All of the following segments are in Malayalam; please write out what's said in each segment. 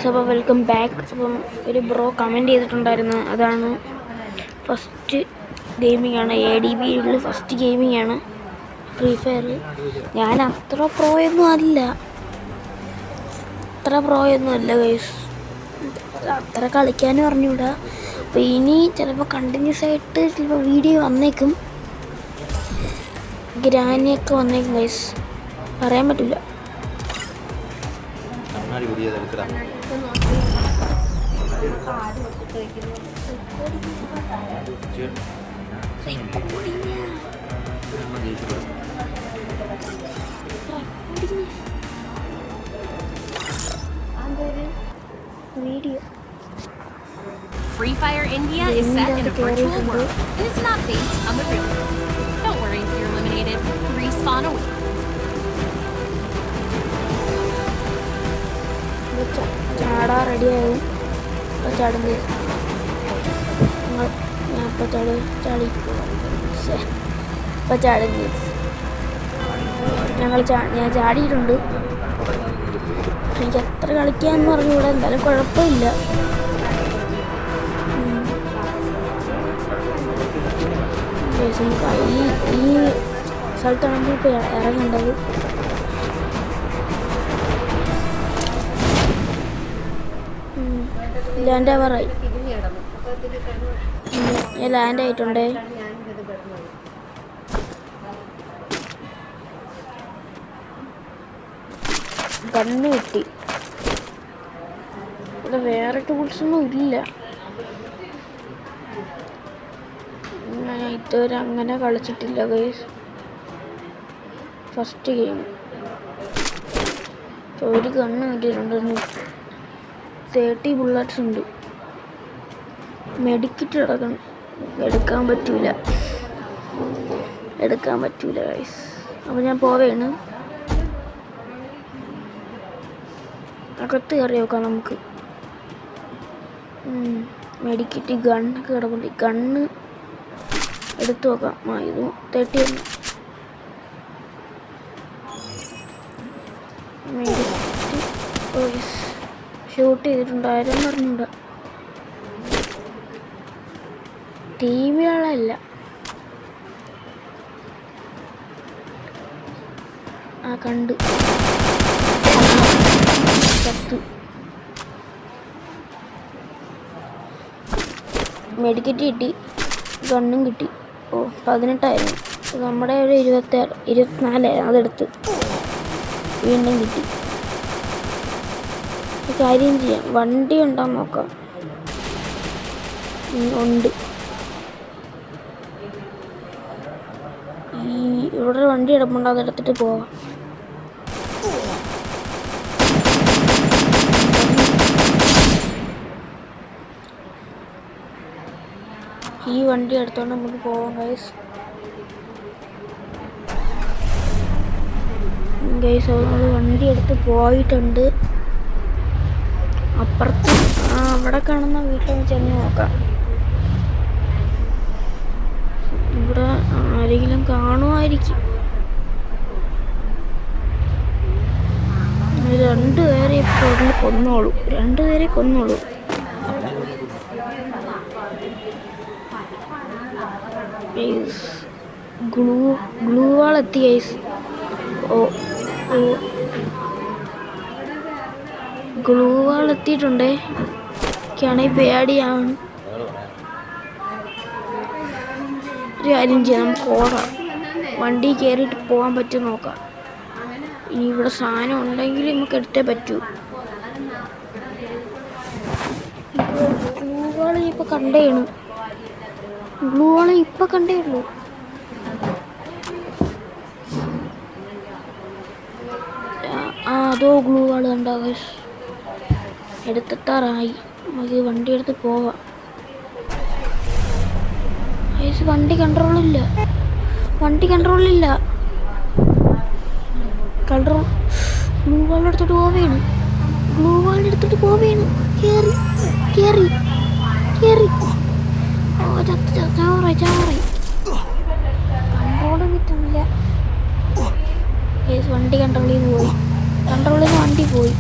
അപ്പോൾ വെൽക്കം ബാക്ക്. അപ്പം ഒരു ബ്രോ കമൻറ്റ് ചെയ്തിട്ടുണ്ടായിരുന്നു, അതാണ് ഫസ്റ്റ് ഗെയിമിംഗ് ആണ്, ADB ഫസ്റ്റ് ഗെയിമിംഗ് ആണ് ഫ്രീ ഫയർ. ഞാൻ അത്ര പ്രോയൊന്നും അല്ല ഗൈസ്, അത്ര കളിക്കാനും അറിഞ്ഞൂടാ. അപ്പോൾ ഇനി ചിലപ്പോൾ കണ്ടിന്യൂസ് ആയിട്ട് ചിലപ്പോൾ വീഡിയോ വന്നേക്കും, ഗ്രാനിയൊക്കെ വന്നേക്കും ഗൈസ്, പറയാൻ പറ്റില്ല. Free Fire India is set in a virtual world and it's not based on the real world. Don't worry if you're eliminated. Respawn away. ചാടാ റെഡിയാവും. അപ്പോൾ ചാടുന്നത് ഞാൻ ഇപ്പോൾ ചാടി ഇപ്പോൾ ചാടുന്നത് ഞാൻ ചാടിയിട്ടുണ്ട്. എനിക്ക് അത്ര കളിക്കാമെന്ന് പറഞ്ഞുകൂടെ, എന്തായാലും കുഴപ്പമില്ല. ഈ സ്ഥലത്താണ് നമ്മളിപ്പോൾ ഇറങ്ങേണ്ടത്. ലാൻഡ് ആവാറായി. ഞാൻ ലാൻഡ് ആയിട്ടുണ്ടേ. ഗണ്ണ് കിട്ടി. ഇവിടെ വേറെ ടൂൾസൊന്നും ഇല്ല. ഞാൻ ഇതുവരെ അങ്ങനെ കളിച്ചിട്ടില്ല ഗൈസ്, ഫസ്റ്റ് ഗെയിം. ഒരു ഗണ്ണ് കിട്ടിയിട്ടുണ്ട്, 30 ബുള്ളറ്റ്സ് ഉണ്ട്. മെഡിക്കിറ്റ് കിടക്കണം, എടുക്കാൻ പറ്റൂല ഗൈസ്. അപ്പോൾ ഞാൻ പോവേണ്, അകത്ത് കയറി നോക്കാം നമുക്ക്. മെഡിക്കിറ്റ് ഗണ്ണൊക്കെ കിടപ്പുണ്ട്, ഗണ്ണ് എടുത്തു നോക്കാം. ഇത് 30 മെഡിക്കിറ്റ് ഷൂട്ട് ചെയ്തിട്ടുണ്ടായിരുന്നു പറഞ്ഞൂടാ. ടീമിലല്ല, കണ്ട് മെഡിക്കറ്റ് കിട്ടി, ഗണ്ണും കിട്ടി. 18 നമ്മുടെ ഒരു 24 അതെടുത്ത് വീണ്ടും കിട്ടി. കാര്യം ചെയ്യാം, വണ്ടി ഉണ്ടാകും നോക്കാം. ഉണ്ട്, ഇവിടെ വണ്ടി കിടപ്പുണ്ട്, അതെടുത്തിട്ട് പോവാം. ഈ വണ്ടി എടുത്തോണ്ട് നമുക്ക് പോവാം ഗൈസ്. നമ്മൾ വണ്ടി എടുത്ത് പോയിട്ടുണ്ട്. അപ്പുറത്ത് അവിടെ കാണുന്ന വീട്ടിൽ ചെന്ന് നോക്കാം. ഇവിടെ ആരെങ്കിലും കാണുമായിരിക്കും. 2 പേരെ ഇപ്പോൾ കൊന്നോളൂ. ഗ്ലൂ വാൾ എത്തി ഗൈസ്. ഗ്ലൂ വാൾ എത്തിയിട്ടുണ്ടേ. എനിക്കാണെങ്കിൽ പേടിയാണ്. ഒരു കാര്യം ചെയ്യാം, നമുക്ക് ഓടാം. വണ്ടി കയറിയിട്ട് പോകാൻ പറ്റും നോക്കാം. ഇനി ഇവിടെ സാധനം ഉണ്ടെങ്കിൽ നമുക്ക് എടുത്തേ പറ്റൂ. ഗ്ലൂ വാൾ ഇപ്പം കണ്ടേ ഉള്ളൂ. അതോ ഗ്ലൂ വാൾ കണ്ടാവും. എടുത്തെത്താറായി, നമുക്ക് വണ്ടി എടുത്ത് പോവാം. വണ്ടി കൺട്രോളില്ല. ഗ്ലൂ വാളെടുത്തിട്ട് പോവേണ്. കേറി ചാവറായി. കൺട്രോൾ കിട്ടുന്നില്ല. വണ്ടി കൺട്രോളിൽ നിന്ന് വണ്ടി പോയി.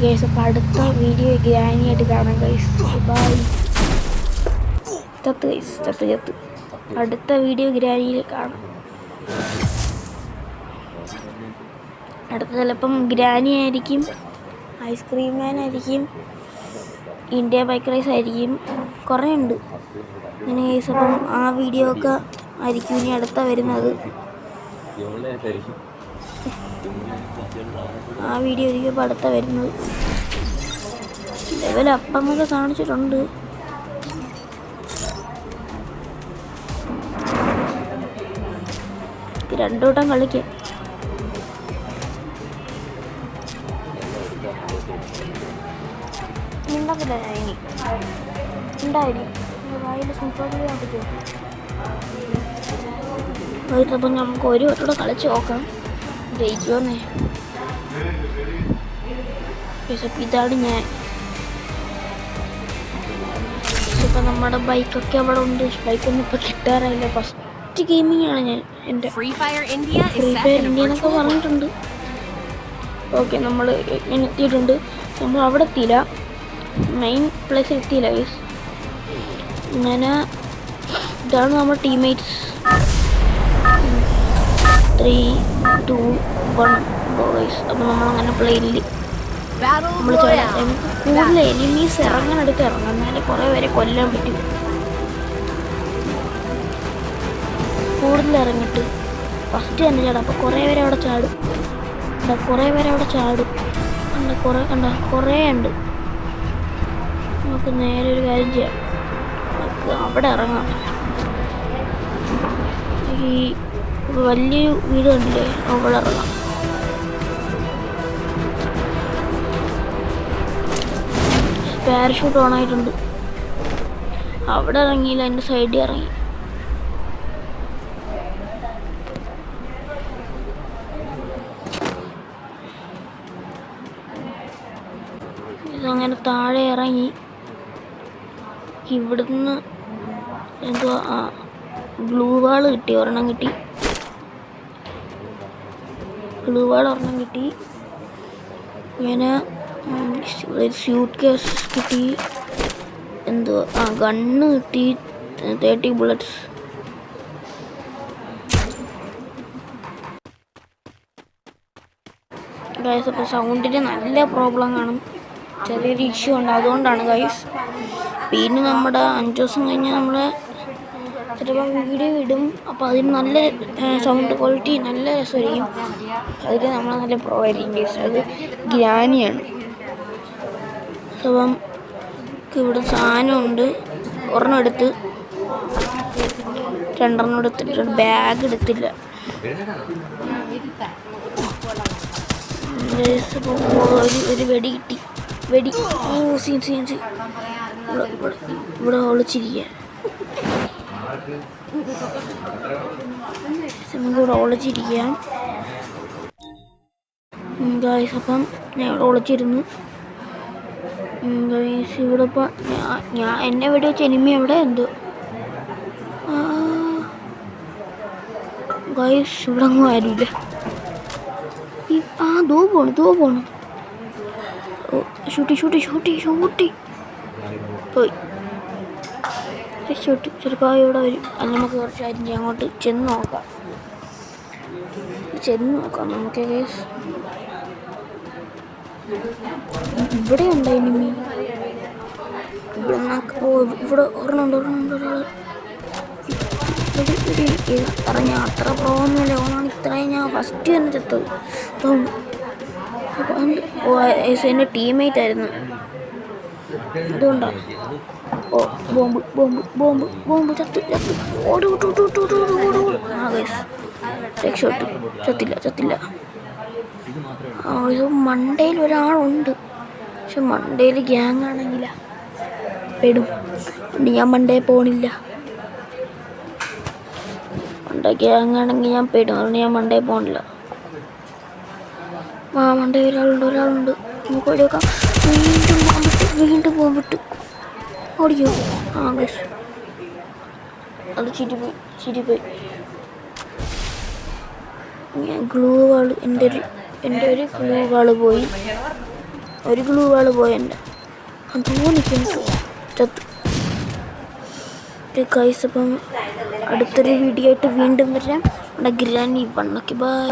ഗൈസ്. അപ്പോൾ അടുത്ത വീഡിയോ ഗ്രാനിയായിട്ട് കാണാം ഗൈസ്. ബൈ. ചത്ത് ഗൈസ്, ചത്ത്. അടുത്ത വീഡിയോ ഗ്രാനിയിൽ കാണാം. അടുത്ത ചിലപ്പം ഗ്രാനി ആയിരിക്കും, ഐസ്ക്രീം മാൻ ആയിരിക്കും, ഇന്ത്യ ബൈക്ക് റേസ് ആയിരിക്കും, കുറേ ഉണ്ട് ഇങ്ങനെ ഗൈസ്. അപ്പം ആ വീഡിയോ ഒക്കെ ആയിരിക്കും ഇനി അടുത്ത വരുന്നത്. ആ വീഡിയോ ആയിരിക്കും ഇപ്പോൾ അടുത്ത വരുന്നത്. ലെവൽ അപ്പമൊക്കെ കാണിച്ചിട്ടുണ്ട്. രണ്ടു വട്ടം കളിക്കാം. ഉണ്ടാക്കില്ല ഞാൻ ഇനി ഉണ്ടായി വായിൽ സംസാരിക്കാൻ പറ്റുമോ? അപ്പം നമുക്ക് ഒരു വട്ടം കളിച്ച് നോക്കാം ജയിക്കുമെന്നേ. ഇതാണ് ഞാൻ. ഇപ്പം നമ്മുടെ ബൈക്കൊക്കെ അവിടെ ഉണ്ട്. ബൈക്കൊന്നും ഇപ്പം കിട്ടാറായില്ല. ഫസ്റ്റ് ഗെയിമിംഗ് ആണ് ഞാൻ എൻ്റെ. Free Fire India free fire India എന്നൊക്കെ പറഞ്ഞിട്ടുണ്ട്. ഓക്കെ, നമ്മൾ ഇങ്ങനെ എത്തിയിട്ടുണ്ട്. നമ്മൾ അവിടെ എത്തിയില്ല, മെയിൻ പ്ലേസിൽ എത്തിയില്ല ഗൈസ്. അങ്ങനെ ഇതാണ് നമ്മുടെ ടീംമേറ്റ്സ്. 3, 2, 1 ഗൈസ്. അപ്പോൾ നമ്മളങ്ങനെ പ്ലെയിനിൽ നമ്മൾ കൂടുതൽ എനിമീസ് ഇറങ്ങാനടുത്ത് ഇറങ്ങാം, എന്നാലേ കുറേ പേരെ കൊല്ലാൻ പറ്റും. കൂടുതൽ ഇറങ്ങിയിട്ട് ഫസ്റ്റ് തന്നെ ചാടും. അപ്പോൾ കുറേ പേരെ അവിടെ ചാടും. കുറേ ഉണ്ട്. നമുക്ക് നേരെ ഒരു കാര്യം ചെയ്യാം, നമുക്ക് അവിടെ ഇറങ്ങാം. ഈ വലിയൊരു വീട് കണ്ടില്ലേ, അവിടെ ഇറങ്ങാം. പാരഷൂട്ട് ഓൺ ആയിട്ടുണ്ട്. അവിടെ ഇറങ്ങിയില്ല, എൻ്റെ സൈഡിൽ ഇറങ്ങി. ഇതങ്ങനെ താഴെ ഇറങ്ങി. ഇവിടുന്ന് എന്തോ ഗ്ലൂ വാൾ കിട്ടി, ഒരെണ്ണം കിട്ടി. ഇങ്ങനെ സ്യൂട്ട് കേസ് കിട്ടി. എന്തോ ഗണ്ണ് കിട്ടി, 30 ബുള്ളറ്റ്സ്. ഗൈസ്, അപ്പോൾ സൗണ്ടിന് നല്ല പ്രോബ്ലം കാണും, ചെറിയൊരു ഇഷ്യൂ ഉണ്ട്, അതുകൊണ്ടാണ് ഗൈസ്. പിന്നെ നമ്മുടെ 5 ദിവസം കഴിഞ്ഞ് നമ്മൾ ചിലപ്പോൾ വീഡിയോ ഇടും. അപ്പോൾ അതിന് നല്ല സൗണ്ട് ക്വാളിറ്റി നല്ല രസമായിരിക്കും. അതിൽ നമ്മൾ നല്ല പ്രോ ആയിരിക്കും ഗൈസ്. അത് ഗ്രാനിയാണ്. അപ്പം ഇവിടെ സാധനമുണ്ട്. ഒരെണ്ണം എടുത്ത്, 2 എടുത്തിട്ട് ബാഗ് എടുത്തില്ല. ഒരു വെടി കിട്ടി. സീൻ ഇവിടെ ഒളിച്ചിരിക്കുക. നമുക്കിവിടെ ഒളിച്ചിരിക്കാം ഗൈസ്. അപ്പം ഞാൻ ഇവിടെ ഒളിച്ചിരുന്നു ഗൈസ്. ഇവിടെ ഇപ്പം ഞാൻ എന്നെ വെടി വെച്ച എനിമി എവിടെ എന്തോ ഗൈസ്. ഇവിടെ അങ്ങ് ആരുമില്ല. ദോ പോണു. ഷൂട്ടി പോയി. ചിലപ്പോൾ ഇവിടെ വരും. അത് നമുക്ക് കുറച്ച് കാര്യം ചെയ്യാം. അങ്ങോട്ട് ചെന്ന് നോക്കാം നമുക്ക് ഗൈസ്. ഇവിടെ ഉണ്ടോ എനിമി? ഇവിടെ ഒരെണ്ണമുണ്ട്. പറഞ്ഞ അത്ര പ്രോന്നല്ലേ, ഓണാണ് ഇത്രയും. ഞാൻ ഫസ്റ്റ് തന്നെ ചത്തത്. എൻ്റെ ടീംമേറ്റ് ആയിരുന്നു, അതുകൊണ്ടാണ്. ബോംബ് ചത്ത്. രക്ഷപ്പെട്ടു. ചത്തില്ല. ഇത് മണ്ടയിൽ ഒരാളുണ്ട്, പക്ഷെ മണ്ടയിൽ ഗ്യാങ് ആണെങ്കില പെടും. ഞാൻ മണ്ടയിൽ പോണില്ല. ഗ്യാങ് ആണെങ്കിൽ ഞാൻ പെടും, അതുകൊണ്ട് ഞാൻ മണ്ടയിൽ പോണില്ല. മണ്ടയിൽ ഒരാളുണ്ട്. നമുക്ക് ഓടി വെക്കാം. വീണ്ടും പോകാൻ ഓടിക്കോ. ഗസ്, അത് ചിരിപ്പോയി. ഞാൻ ഗ്ലൂ വാള്, എൻ്റെ ഒരു ഗ്ലൂ വാള് പോയി. ഒരു ഗ്ലൂ വാള് പോയെൻ്റെ തോന്നിക്കുന്നു ചത്ത്. ഗൈസ് അപ്പം അടുത്തൊരു വീഡിയോ ആയിട്ട് വീണ്ടും വരാം. നമ്മുടെ ഗ്രാനി 1. Okay bye.